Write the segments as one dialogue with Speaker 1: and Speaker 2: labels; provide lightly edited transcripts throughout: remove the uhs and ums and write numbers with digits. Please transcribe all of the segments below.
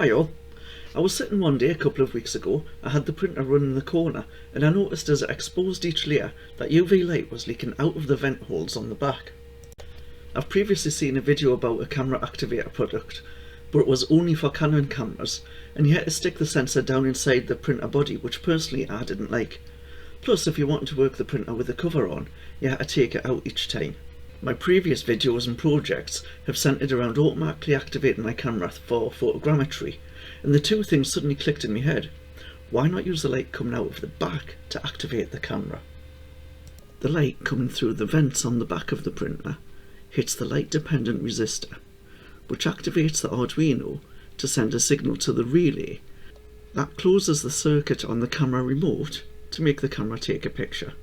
Speaker 1: Hi all. I was sitting one day a couple of weeks ago, I had the printer running in the corner, and I noticed as it exposed each layer that UV light was leaking out of the vent holes on the back. I've previously seen a video about a camera activator product, but it was only for Canon cameras, and you had to stick the sensor down inside the printer body, which personally I didn't like. Plus, if you wanted to work the printer with the cover on, you had to take it out each time. My previous videos and projects have centred around automatically activating my camera for photogrammetry, and the two things suddenly clicked in my head. Why not use the light coming out of the back to activate the camera? The light coming through the vents on the back of the printer hits the light dependent resistor, which activates the Arduino to send a signal to the relay that closes the circuit on the camera remote to make the camera take a picture.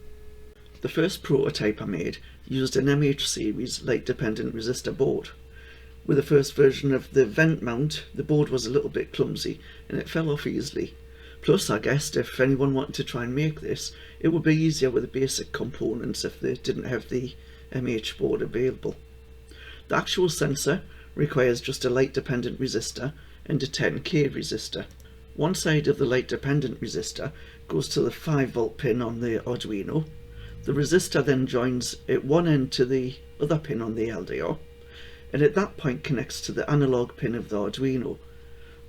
Speaker 1: The first prototype I made used an MH series light dependent resistor board. With the first version of the vent mount, the board was a little bit clumsy and it fell off easily. Plus, I guessed if anyone wanted to try and make this, it would be easier with the basic components if they didn't have the MH board available. The actual sensor requires just a light dependent resistor and a 10k resistor. One side of the light dependent resistor goes to the 5V pin on the Arduino. The resistor then joins at one end to the other pin on the LDR, and at that point connects to the analog pin of the Arduino.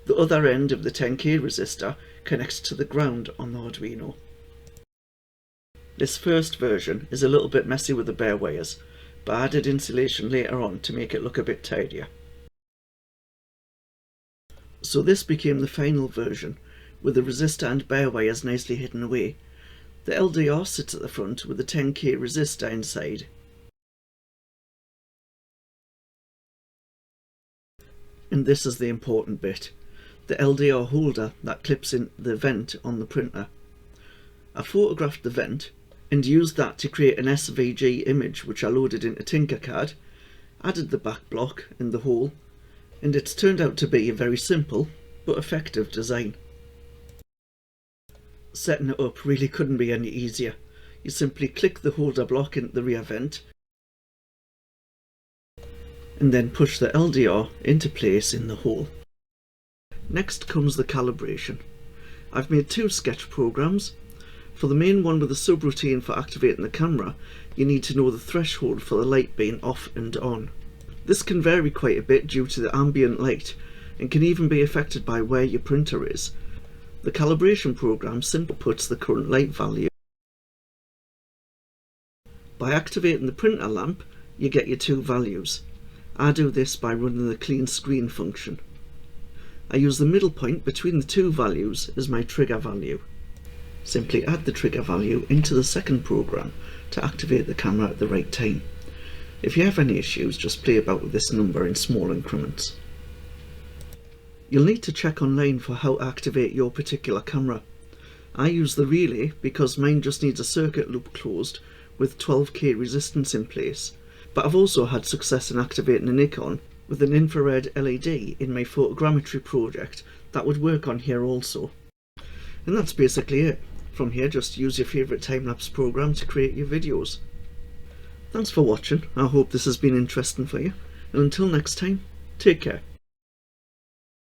Speaker 1: The other end of the 10k resistor connects to the ground on the Arduino. This first version is a little bit messy with the bare wires, but I added insulation later on to make it look a bit tidier. So this became the final version, with the resistor and bare wires nicely hidden away. The LDR sits at the front with the 10k resistor inside. And this is the important bit, the LDR holder that clips in the vent on the printer. I photographed the vent and used that to create an SVG image which I loaded into Tinkercad, added the back block and the hole, and it's turned out to be a very simple but effective design. Setting it up really couldn't be any easier. You simply click the holder block into the rear vent and then push the LDR into place in the hole. Next comes the calibration. I've made two sketch programs. For the main one with the subroutine for activating the camera, you need to know the threshold for the light being off and on. This can vary quite a bit due to the ambient light and can even be affected by where your printer is. The calibration program simply puts the current light value. By activating the printer lamp, you get your two values. I do this by running the clean screen function. I use the middle point between the two values as my trigger value. Simply add the trigger value into the second program to activate the camera at the right time. If you have any issues, just play about with this number in small increments. You'll need to check online for how to activate your particular camera. I use the relay because mine just needs a circuit loop closed with 12k resistance in place, but I've also had success in activating a Nikon with an infrared LED in my photogrammetry project that would work on here also. And that's basically it. From here, just use your favourite time-lapse program to create your videos. Thanks for watching. I hope this has been interesting for you, and until next time, take care.